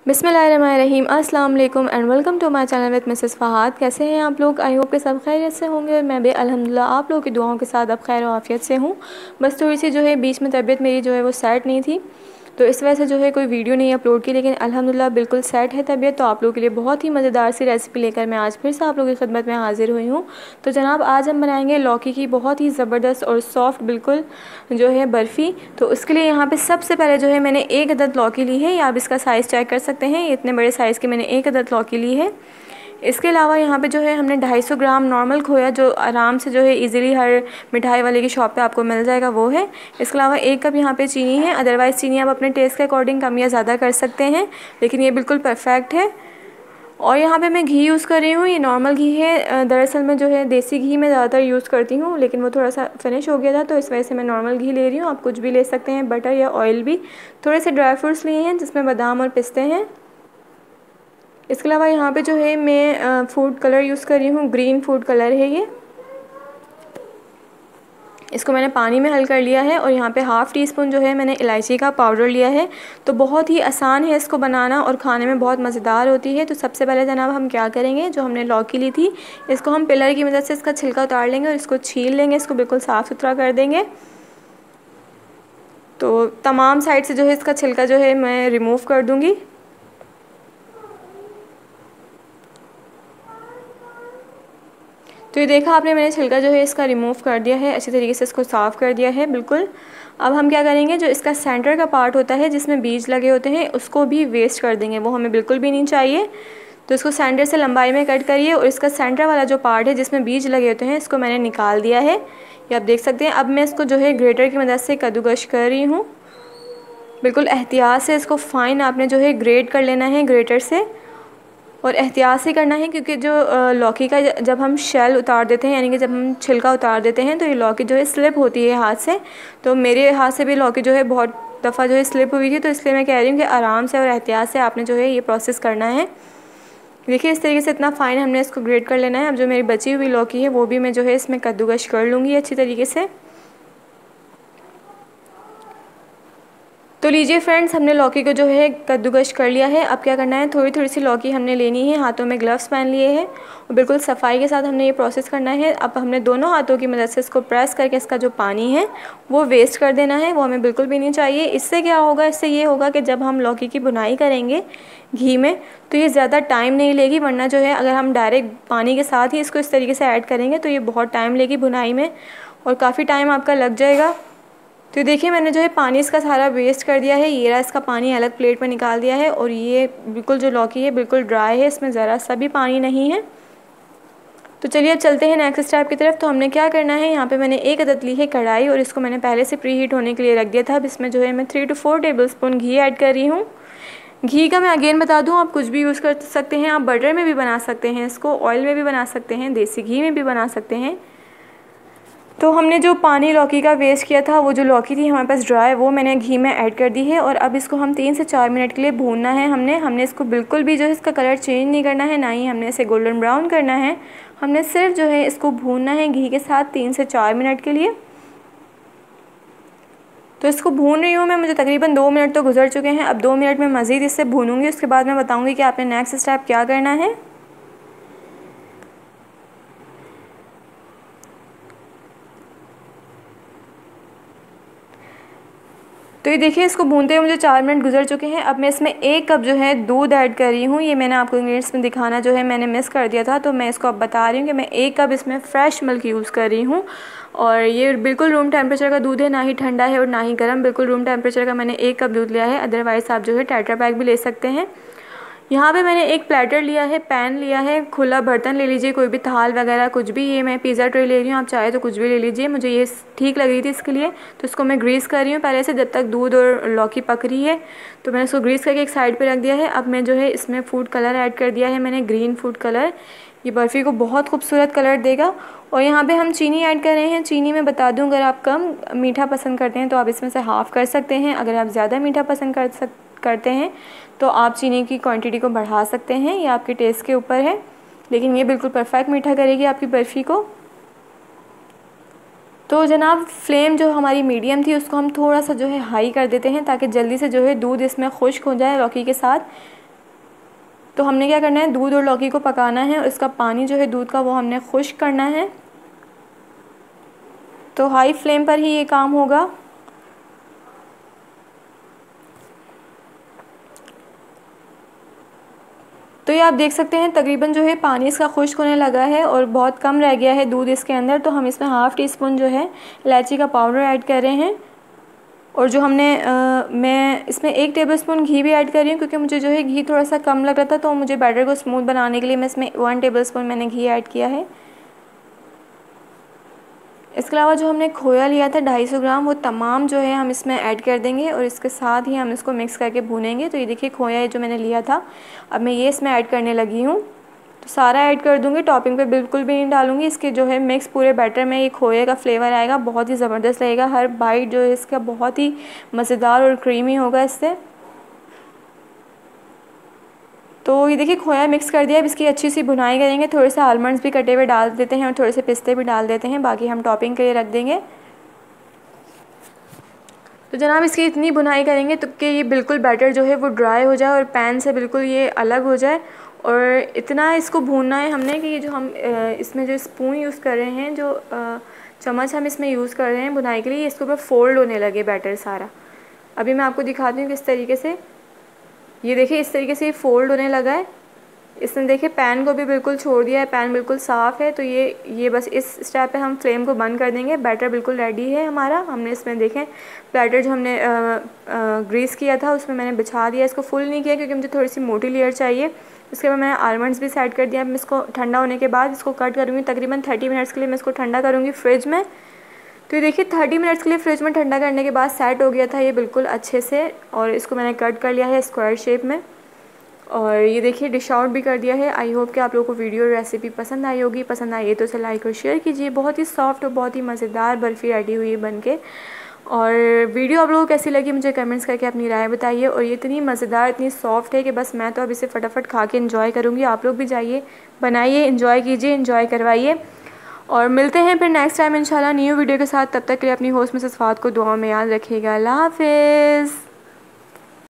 बिस्मिल्लाहिर्रहमानिर्रहीम अस्सलाम वालेकुम and welcome to my channel with Mrs Fahad. कैसे हैं आप लोग? आई होप कि सब खैरियत से होंगे और मैं भी अल्हम्दुलिल्लाह आप लोगों की दुआओं के साथ अब खैर और आफियत से हूँ। बस थोड़ी सी जो है बीच में तबीयत मेरी जो है वो सेट नहीं थी, तो इस वजह से जो है कोई वीडियो नहीं अपलोड की, लेकिन अल्हम्दुलिल्लाह बिल्कुल सेट है तबीयत। तो आप लोगों के लिए बहुत ही मज़ेदार सी रेसिपी लेकर मैं आज फिर से आप लोगों की खिदमत में हाज़िर हुई हूँ। तो जनाब आज हम बनाएंगे लौकी की बहुत ही ज़बरदस्त और सॉफ्ट बिल्कुल जो है बर्फ़ी। तो उसके लिए यहाँ पे सबसे पहले जो है मैंने एक अदद लौकी ली है, या आप इसका साइज़ चेक कर सकते हैं। इतने बड़े साइज़ की मैंने एक अदद लौकी ली है। इसके अलावा यहाँ पे जो है हमने 250 ग्राम नॉर्मल खोया, जो आराम से जो है इजीली हर मिठाई वाले की शॉप पे आपको मिल जाएगा, वो है। इसके अलावा 1 कप यहाँ पे चीनी है। अदरवाइज़ चीनी आप अपने टेस्ट के अकॉर्डिंग कम या ज़्यादा कर सकते हैं, लेकिन ये बिल्कुल परफेक्ट है। और यहाँ पे मैं घी यूज़ कर रही हूँ, ये नॉर्मल घी है। दरअसल मैं जो है देसी घी में ज़्यादातर यूज़ करती हूँ, लेकिन वो थोड़ा सा फिनिश हो गया था, तो इस वजह से मैं नॉर्मल घी ले रही हूँ। आप कुछ भी ले सकते हैं, बटर या ऑयल भी। थोड़े से ड्राई फ्रूट्स लिए हैं जिसमें बादाम और पिस्ते हैं। इसके अलावा यहाँ पे जो है मैं फूड कलर यूज़ कर रही हूँ, ग्रीन फूड कलर है ये। इसको मैंने पानी में हल कर लिया है। और यहाँ पे हाफ़ टी स्पून जो है मैंने इलायची का पाउडर लिया है। तो बहुत ही आसान है इसको बनाना और खाने में बहुत मज़ेदार होती है। तो सबसे पहले जनाब हम क्या करेंगे, जो हमने लौकी ली थी इसको हम पिलर की मदद से इसका छिलका उतार लेंगे और इसको छील लेंगे, इसको बिल्कुल साफ़ सुथरा कर देंगे। तो तमाम साइड से जो है इसका छिलका जो है मैं रिमूव कर दूँगी। तो ये देखा आपने, मैंने छिलका जो है इसका रिमूव कर दिया है, अच्छी तरीके से इसको साफ़ कर दिया है बिल्कुल। अब हम क्या करेंगे, जो इसका सेंटर का पार्ट होता है जिसमें बीज लगे होते हैं उसको भी वेस्ट कर देंगे, वो हमें बिल्कुल भी नहीं चाहिए। तो इसको सेंटर से लंबाई में कट करिए और इसका सेंटर वाला जो पार्ट है जिसमें बीज लगे होते हैं इसको मैंने निकाल दिया है, ये आप देख सकते हैं। अब मैं इसको जो है ग्रेटर की मदद से कद्दूकश कर रही हूँ। बिल्कुल एहतियात से इसको फ़ाइन आपने जो है ग्रेट कर लेना है ग्रेटर से, और एहतियात से करना है, क्योंकि जो लौकी का जब हम शेल उतार देते हैं, यानी कि जब हम छिलका उतार देते हैं, तो ये लौकी जो है स्लिप होती है हाथ से। तो मेरे हाथ से भी लौकी जो है बहुत दफ़ा जो है स्लिप हुई थी, तो इसलिए मैं कह रही हूँ कि आराम से और एहतियात से आपने जो है ये प्रोसेस करना है। देखिए इस तरीके से इतना फ़ाइन हमने इसको ग्रेट कर लेना है। अब जो मेरी बची हुई लौकी है वो भी मैं जो है इसमें कद्दूकश कर लूँगी अच्छी तरीके से। तो लीजिए फ्रेंड्स, हमने लौकी को जो है कद्दूकश कर लिया है। अब क्या करना है, थोड़ी थोड़ी सी लौकी हमने लेनी है, हाथों में ग्लव्स पहन लिए हैं और बिल्कुल सफाई के साथ हमने ये प्रोसेस करना है। अब हमने दोनों हाथों की मदद से इसको प्रेस करके इसका जो पानी है वो वेस्ट कर देना है, वो हमें बिल्कुल भी नहीं चाहिए। इससे क्या होगा, इससे ये होगा कि जब हम लौकी की बुनाई करेंगे घी में तो ये ज़्यादा टाइम नहीं लेगी, वरना जो है अगर हम डायरेक्ट पानी के साथ ही इसको इस तरीके से ऐड करेंगे तो ये बहुत टाइम लेगी बुनाई में और काफ़ी टाइम आपका लग जाएगा। तो देखिए मैंने जो है पानी इसका सारा वेस्ट कर दिया है, ये रहा इसका पानी अलग प्लेट में निकाल दिया है। और ये बिल्कुल जो लौकी है बिल्कुल ड्राई है, इसमें ज़रा सा भी पानी नहीं है। तो चलिए अब चलते हैं नेक्स्ट स्टेप की तरफ। तो हमने क्या करना है, यहाँ पे मैंने एक अदद ली है कढ़ाई और इसको मैंने पहले से प्री हीट होने के लिए रख दिया था। अब इसमें जो है मैं 3 to 4 टेबलस्पून घी ऐड कर रही हूँ। घी का मैं अगेन बता दूँ, आप कुछ भी यूज़ कर सकते हैं, आप बटर में भी बना सकते हैं इसको, ऑयल में भी बना सकते हैं, देसी घी में भी बना सकते हैं। तो हमने जो पानी लौकी का वेस्ट किया था, वो जो लौकी थी हमारे पास ड्राई, वो मैंने घी में ऐड कर दी है। और अब इसको हम 3 से 4 मिनट के लिए भूनना है। हमने इसको बिल्कुल भी जो है इसका कलर चेंज नहीं करना है, ना ही हमने इसे गोल्डन ब्राउन करना है। हमने सिर्फ जो है इसको भूनना है घी के साथ 3 से 4 मिनट के लिए। तो इसको भून रही हूँ मैं, मुझे तकरीबन 2 मिनट तो गुजर चुके हैं। अब 2 मिनट में मज़ीद इससे भूनूंगी, उसके बाद मैं बताऊँगी कि आपने नेक्स्ट स्टेप क्या करना है। तो ये देखिए इसको भूनते हुए मुझे 4 मिनट गुजर चुके हैं। अब मैं इसमें 1 कप जो है दूध ऐड कर रही हूँ। ये मैंने आपको इंग्रेडिएंट्स में दिखाना जो है मैंने मिस कर दिया था, तो मैं इसको अब बता रही हूँ कि मैं 1 कप इसमें फ़्रेश मिल्क यूज़ कर रही हूँ। और ये बिल्कुल रूम टेम्परेचर का दूध है, ना ही ठंडा है और ना ही गर्म, बिल्कुल रूम टेम्परेचर का मैंने 1 कप दूध लिया है। अदरवाइज़ आप जो है टेट्रा पैक भी ले सकते हैं। यहाँ पे मैंने एक प्लेटर लिया है, पैन लिया है, खुला बर्तन ले लीजिए, कोई भी थाल वगैरह कुछ भी। ये मैं पिज़्ज़ा ट्रे ले रही हूँ, आप चाहे तो कुछ भी ले लीजिए, मुझे ये ठीक लग रही थी इसके लिए। तो इसको मैं ग्रीस कर रही हूँ पहले से, जब तक दूध और लौकी पक रही है। तो मैंने इसको ग्रीस करके एक साइड पर रख दिया है। अब मैं जो है इसमें फूड कलर ऐड कर दिया है मैंने, ग्रीन फूड कलर। ये बर्फ़ी को बहुत खूबसूरत कलर देगा। और यहाँ पे हम चीनी ऐड कर रहे हैं। चीनी मैं बता दूँ, अगर आप कम मीठा पसंद करते हैं तो आप इसमें से हाफ़ कर सकते हैं। अगर आप ज़्यादा मीठा पसंद करते हैं तो आप चीनी की क्वांटिटी को बढ़ा सकते हैं, ये आपके टेस्ट के ऊपर है। लेकिन ये बिल्कुल परफेक्ट मीठा करेगी आपकी बर्फ़ी को। तो जनाब फ्लेम जो हमारी मीडियम थी उसको हम थोड़ा सा जो है हाई कर देते हैं, ताकि जल्दी से जो है दूध इसमें खुश्क हो जाए लौकी के साथ। तो हमने क्या करना है, दूध और लौकी को पकाना है और इसका पानी जो है दूध का वो हमने खुश्क करना है। तो हाई फ्लेम पर ही ये काम होगा। तो ये आप देख सकते हैं तकरीबन जो है पानी इसका खुश्क होने लगा है और बहुत कम रह गया है दूध इसके अंदर। तो हम इसमें हाफ़ टी स्पून जो है इलायची का पाउडर ऐड कर रहे हैं और जो हमने मैं इसमें 1 टेबलस्पून घी भी ऐड कर रही हूँ, क्योंकि मुझे जो है घी थोड़ा सा कम लग रहा था, तो मुझे बैटर को स्मूथ बनाने के लिए मैं इसमें 1 टेबलस्पून मैंने घी ऐड किया है। इसके अलावा जो हमने खोया लिया था 250 ग्राम, वो तमाम जो है हम इसमें ऐड कर देंगे और इसके साथ ही हम इसको मिक्स करके भूनेंगे। तो ये देखिए खोया जो मैंने लिया था, अब मैं ये इसमें ऐड करने लगी हूँ। तो सारा ऐड कर दूँगी, टॉपिंग पे बिल्कुल भी नहीं डालूँगी। इसके जो है मिक्स पूरे बैटर में ये खोए का फ्लेवर आएगा, बहुत ही ज़बरदस्त लगेगा। हर बाइट जो है इसका बहुत ही मज़ेदार और क्रीमी होगा इससे। तो ये देखिए खोया मिक्स कर दिया। अब इसकी अच्छी सी भुनाई करेंगे। थोड़े से आलमंड्स भी कटे हुए डाल देते हैं और थोड़े से पिस्ते भी डाल देते हैं, बाकी हम टॉपिंग के लिए रख देंगे। तो जनाब इसकी इतनी भुनाई करेंगे तो कि ये बिल्कुल बैटर जो है वो ड्राई हो जाए और पैन से बिल्कुल ये अलग हो जाए। और इतना इसको भूनना है हमने कि ये जो हम इसमें जो स्पून यूज़ कर रहे हैं, जो चम्मच हम इसमें यूज़ कर रहे हैं भुनाई के लिए, इसके ऊपर फोल्ड होने लगे बैटर सारा। अभी मैं आपको दिखाती हूँ किस तरीके से। ये देखिए इस तरीके से ये फ़ोल्ड होने लगा है। इसने देखिए पैन को भी बिल्कुल छोड़ दिया है, पैन बिल्कुल साफ़ है। तो ये बस इस स्टेप पे हम फ्लेम को बंद कर देंगे। बैटर बिल्कुल रेडी है हमारा। हमने इसमें देखें बैटर जो हमने ग्रीस किया था उसमें मैंने बिछा दिया। इसको फुल नहीं किया क्योंकि मुझे थोड़ी सी मोटी लेयर चाहिए। इसके बाद मैंने आलमंड्स भी सेट कर दिया। मैं इसको ठंडा होने के बाद इसको कट करूँगी। तकरीबन 30 मिनट्स के लिए मैं इसको ठंडा करूँगी फ्रिज में। तो ये देखिए 30 मिनट्स के लिए फ्रिज में ठंडा करने के बाद सेट हो गया था ये बिल्कुल अच्छे से। और इसको मैंने कट कर लिया है स्क्वायर शेप में और ये देखिए डिश आउट भी कर दिया है। आई होप कि आप लोगों को वीडियो रेसिपी पसंद आई होगी। पसंद आई है तो इसे लाइक और शेयर कीजिए। बहुत ही सॉफ्ट और बहुत ही मज़ेदार बर्फ़ी रेडी हुई है बन के। और वीडियो आप लोगों को कैसी लगी मुझे कमेंट्स करके अपनी राय बताइए। और ये इतनी मज़ेदार इतनी सॉफ्ट है कि बस मैं तो अब इसे फटाफट खा के इंजॉय करूँगी। आप लोग भी जाइए बनाइए, इंजॉय कीजिए, इंजॉय करवाइए। और मिलते हैं फिर नेक्स्ट टाइम इंशाल्लाह न्यू वीडियो के साथ। तब तक के लिए अपनी होस्ट मिसेस फात को दुआ में याद रखिएगा। अल्लाह हाफ़िज़।